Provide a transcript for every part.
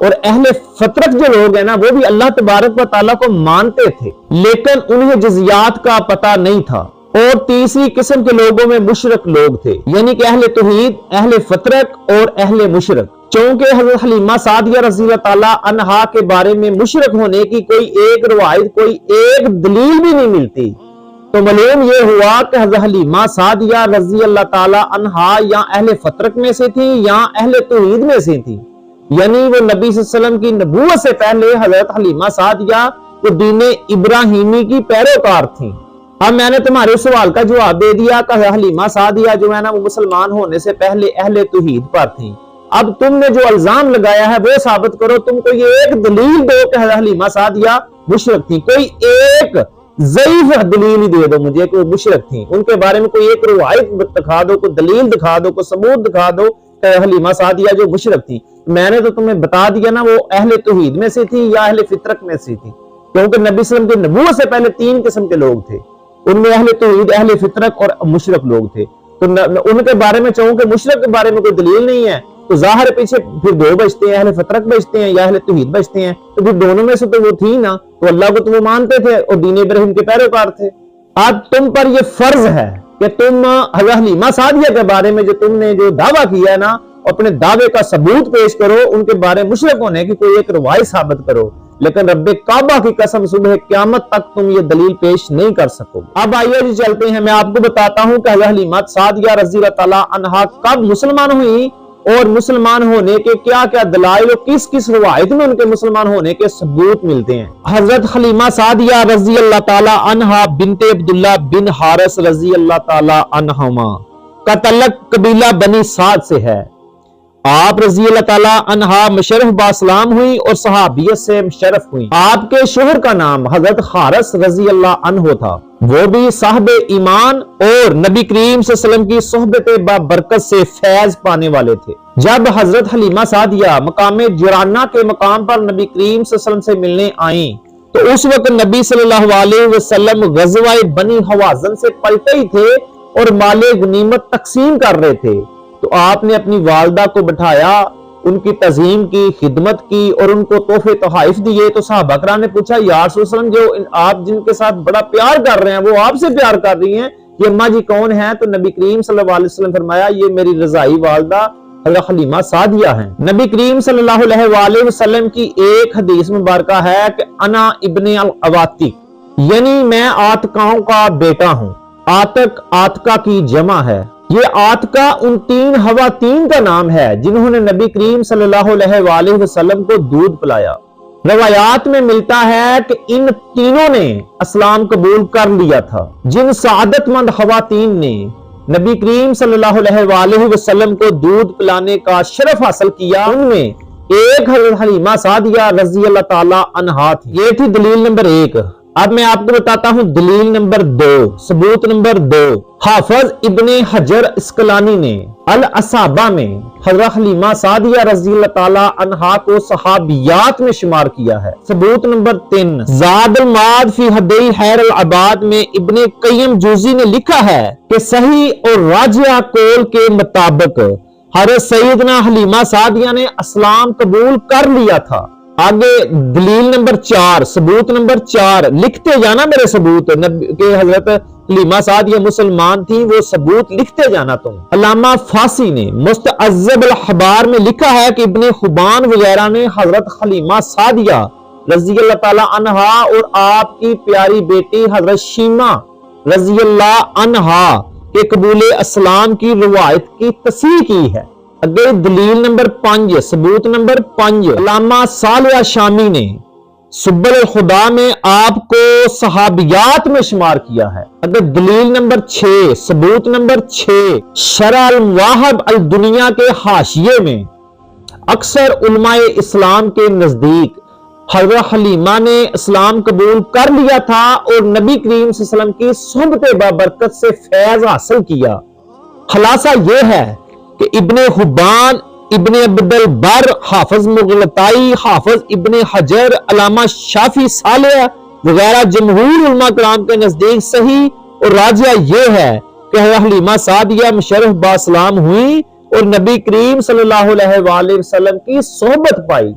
اور اہل فطرت جو لوگ ہیں نا وہ بھی اللہ تبارک و تعالیٰ کو مانتے تھے لیکن انہیں جزیات کا پتہ نہیں تھا۔ اور تیسری قسم کے لوگوں میں مشرک لوگ تھے، یعنی کہ اہل توحید، اہل فطرت اور اہل مشرک۔ چونکہ حضرت حلیمہ سعدیہ رضی اللہ تعالیٰ عنہا کے بارے میں مشرک ہونے کی کوئی ایک روایت، کوئی ایک دلیل بھی نہیں ملتی، تو معلوم یہ ہوا کہ حضرت حلیمہ سعدیہ رضی اللہ تعالیٰ عنہا یا اہل فطرت میں سے تھی یا اہل توحید میں سے تھی، یعنی وہ نبی صلی اللہ علیہ وسلم کی نبوت سے پہلے حضرت حلیمہ سعدیہ وہ دین ابراہیمی کی پیروکار تھیں۔ اب میں نے تمہارے سوال کا جواب دے دیا کہ حلیمہ سعدیہ جو ہے نا وہ مسلمان ہونے سے پہلے اہل توحید پر تھیں۔ اب تم نے جو الزام لگایا ہے وہ ثابت کرو، تم کو یہ ایک دلیل دو کہ حلیمہ سعدیہ مشرک تھی، کوئی ایک ضعیف دلیل ہی دے دو مجھے کہ وہ مشرک تھیں، ان کے بارے میں کوئی ایک روایت دکھا دو، کوئی دلیل دکھا دو، کوئی ثبوت دکھا دو کہ حلیمہ سعدیہ جو مشرک تھی۔ میں نے تو تمہیں بتا دیا نا وہ اہل توحید میں سے تھی یا اہل فطرت میں سے تھی، کیونکہ نبی صلی اللہ علیہ وسلم کی نبوت سے پہلے 3 قسم کے لوگ تھے، ان میں اہل توحید، اہل فطرت اور مشرک لوگ تھے۔ تو ان کے بارے میں چاہوں کہ مشرک کے بارے میں کوئی دلیل نہیں ہے تو ظاہر پیچھے پھر 2 بچتے ہیں، اہل فطرت بچتے ہیں یا اہل توحید بچتے ہیں، تو پھر دونوں میں سے تو وہ تھی نا، تو اللہ کو تو وہ مانتے تھے اور دین ابراہیم کے پیروکار تھے۔ اب تم پر یہ فرض ہے کہ تم حضرت حلیمہ سعدیہ کے بارے میں جو تم نے جو دعویٰ کیا ہے نا، اپنے دعوے کا ثبوت پیش کرو، ان کے بارے میں مشرک ہونے کی کوئی ایک روایت ثابت کرو، لیکن رب کعبہ کی قسم صبح قیامت تک تم یہ دلیل پیش نہیں کر سکو۔ اب آئیے جی چلتے ہیں، میں آپ کو بتاتا ہوں کہ حضرت حلیمہ سعدیہ رضی اللہ تعالیٰ عنہا کب مسلمان ہوئی اور مسلمان ہونے کے کیا کیا دلائل اور کس کس روایت میں ان کے مسلمان ہونے کے ثبوت ملتے ہیں۔ حضرت حلیمہ سعدیہ رضی اللہ تعالیٰ عنہا بنت عبداللہ بن حارث رضی اللہ تعالیٰ عنہما کا تعلق قبیلہ بنی سعد سے ہے۔ آپ رضی اللہ تعالیٰ عنہا مشرف باسلام ہوئی اور صحابیت سے مشرف ہوئی۔ آپ کے شوہر کا نام حضرت حارث رضی اللہ عنہ تھا، وہ بھی صاحب ایمان اور نبی کریم صلی اللہ علیہ وسلم کی صحبت بابرکت سے فیض پانے والے تھے۔ جب حضرت حلیمہ سعدیہ مقام جرانہ کے مقام پر نبی کریم صلی اللہ علیہ وسلم سے ملنے آئیں تو اس وقت نبی صلی اللہ علیہ وسلم غزوہ بنی حوازن سے پلٹے ہی تھے اور مال غنیمت تقسیم کر رہے تھے، تو آپ نے اپنی والدہ کو بٹھایا، ان کی تعظیم کی، خدمت کی اور ان کو تحفے تحائف دیے۔ تو صحابہ کرام نے پوچھا یا رسول اللہ علیہ وسلم جو آپ جن کے ساتھ بڑا پیار کر رہے ہیں وہ آپ سے پیار کر رہی ہیں، یہ اماں جی کون ہیں؟ تو نبی کریم صلی اللہ علیہ وسلم فرمایا یہ میری رضائی والدہ حضرت حلیمہ سعدیہ ہیں۔ نبی کریم صلی اللہ علیہ وسلم کی ایک حدیث مبارکہ ہے کہ انا ابن العواتق، یعنی میں آتکاؤں کا بیٹا ہوں۔ آتک آتکا کی جمع ہے۔ یہ آتکا ان 3 خواتین کا نام ہے جنہوں نے نبی کریم صلی اللہ علیہ وسلم کو دودھ پلایا۔ روایات میں ملتا ہے کہ ان تینوں نے اسلام قبول کر لیا تھا۔ جن سعادت مند خواتین نے نبی کریم صلی اللہ علیہ وسلم کو دودھ پلانے کا شرف حاصل کیا ان میں ایک حضرت حلیمہ سعدیہ رضی اللہ تعالی عنہا تھی۔ یہ تھی دلیل نمبر 1۔ اب میں آپ کو بتاتا ہوں دلیل نمبر 2، ثبوت نمبر 2۔ حافظ ابن حجر اسقلانی نے الاصابہ میں حضرت حلیمہ سعدیہ رضی اللہ تعالی عنہا کو صحابیات میں شمار کیا ہے۔ ثبوت نمبر 3، زاد المعاد فی ہدی حیر العباد میں ابن قیم جوزی نے لکھا ہے کہ صحیح اور راجح قول کے مطابق حضرت سیدنا حلیمہ سعدیہ نے اسلام قبول کر لیا تھا۔ آگے دلیل نمبر 4، ثبوت نمبر 4، لکھتے جانا میرے ثبوت کہ حضرت حلیمہ سعدیہ مسلمان تھی، وہ ثبوت لکھتے جانا تم۔ علامہ فاسی نے مستعذب الاحبار میں لکھا ہے کہ ابن حبان وغیرہ نے حضرت حلیمہ سعدیہ رضی اللہ تعالی عنہا اور آپ کی پیاری بیٹی حضرت شیمہ رضی اللہ عنہا کے قبول اسلام کی روایت کی تصحیح کی ہے۔ اگر دلیل نمبر 5، ثبوت نمبر 5، علامہ صالح شامی نے سبل الخدا میں آپ کو صحابیات میں شمار کیا ہے۔ اگر دلیل نمبر 6، ثبوت نمبر 6، شرح المواہب الدنیا کے حاشیے میں اکثر علماء اسلام کے نزدیک حضرت حلیمہ نے اسلام قبول کر لیا تھا اور نبی کریم صلی اللہ علیہ وسلم کی صحبت بابرکت سے فیض حاصل کیا۔ خلاصہ یہ ہے کہ ابن حبان، ابن عبد البر، حافظ مغلطائی، حافظ ابن حجر، علامہ شافی صالح وغیرہ جمہور علماء کرام کے نزدیک صحیح اور راجح یہ ہے کہ حضرت حلیمہ سعدیہ مشرف باسلام ہوئی اور نبی کریم صلی اللہ علیہ وسلم کی صحبت پائی۔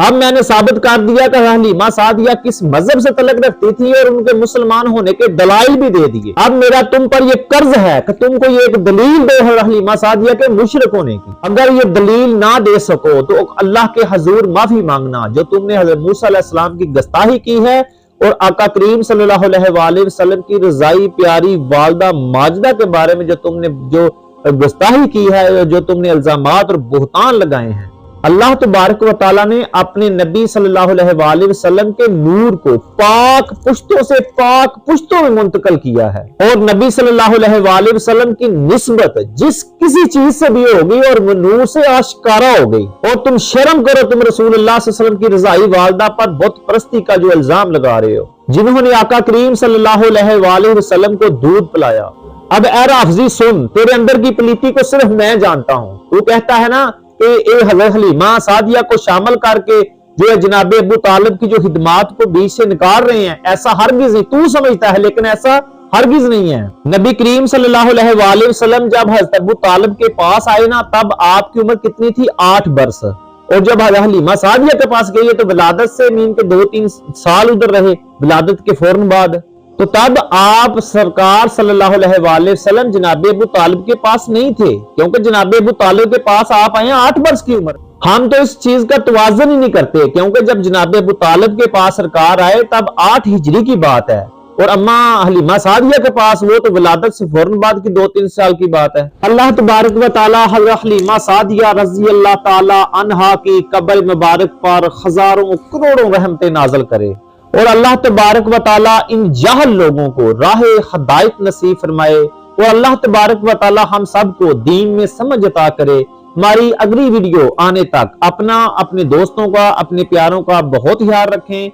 اب میں نے ثابت کر دیا کہ حلیمہ سعدیہ کس مذہب سے تعلق رکھتی تھی اور ان کے مسلمان ہونے کے دلائل بھی دے دیے۔ اب میرا تم پر یہ قرض ہے کہ تم کو یہ ایک دلیل دو حلیمہ سعدیہ کے مشرک ہونے کی۔ اگر یہ دلیل نہ دے سکو تو اللہ کے حضور معافی مانگنا جو تم نے حضرت موسیٰ علیہ السلام کی گستاخی کی ہے اور آقا کریم صلی اللہ علیہ وآلہ وسلم کی رضائی پیاری والدہ ماجدہ کے بارے میں جو تم نے جو گستاخی کی ہے، جو تم نے الزامات اور بہتان لگائے ہیں۔ اللہ تبارک و تعالیٰ نے اپنے نبی صلی اللہ علیہ وآلہ وسلم کے نور کو پاک پشتوں سے پاک پشتوں میں منتقل کیا ہے، اور نبی صلی اللہ علیہ وآلہ وسلم کی نسبت جس کسی چیز سے بھی ہوگی اور وہ نور سے آشکارا ہو گئی۔ اور تم شرم کرو، تم رسول اللہ صلی اللہ علیہ وسلم کی رضائی والدہ پر بت پرستی کا جو الزام لگا رہے ہو، جنہوں نے آقا کریم صلی اللہ علیہ وآلہ وسلم کو دودھ پلایا۔ اب اے رافضی سن، تیرے اندر کی پلیتی کو صرف میں جانتا ہوں۔ تو کہتا ہے نا کہ حضرت حلیمہ سعدیہ کو شامل کر کے جو ہے جناب ابو طالب کی جو خدمات کو بیچ سے نکال رہے ہیں، ایسا ہرگز نہیں، تو سمجھتا ہے لیکن ایسا ہرگز نہیں ہے۔ نبی کریم صلی اللہ علیہ وآلہ وسلم جب حضرت ابو طالب کے پاس آئے نا، تب آپ کی عمر کتنی تھی؟ 8 برس۔ اور جب حضرت حلیمہ سعدیہ کے پاس گئی تو ولادت سے مین کے 2-3 سال ادھر رہے، ولادت کے فوراً بعد۔ تو تب آپ سرکار صلی اللہ علیہ وآلہ وسلم جناب ابو طالب کے پاس نہیں تھے، کیونکہ جناب ابو طالب کے پاس آپ آئے 8 برس کی عمر۔ ہم تو اس چیز کا توازن ہی نہیں کرتے، کیونکہ جب جناب ابو طالب کے پاس سرکار آئے تب 8 ہجری کی بات ہے، اور اماں حلیمہ سعدیہ کے پاس وہ تو ولادت سے فوراً بعد کی 2-3 سال کی بات ہے۔ اللہ تبارک و تعالی حضرت حلیمہ سعدیہ رضی اللہ تعالی عنہا کی قبر مبارک پر ہزاروں کروڑوں رحمتیں نازل کرے، اور اللہ تبارک و تعالی ان جاہل لوگوں کو راہ ہدایت نصیب فرمائے، اور اللہ تبارک و تعالی ہم سب کو دین میں سمجھ عطا کرے۔ ہماری اگلی ویڈیو آنے تک اپنا، اپنے دوستوں کا، اپنے پیاروں کا بہت خیال رکھیں۔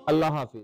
اللہ حافظ۔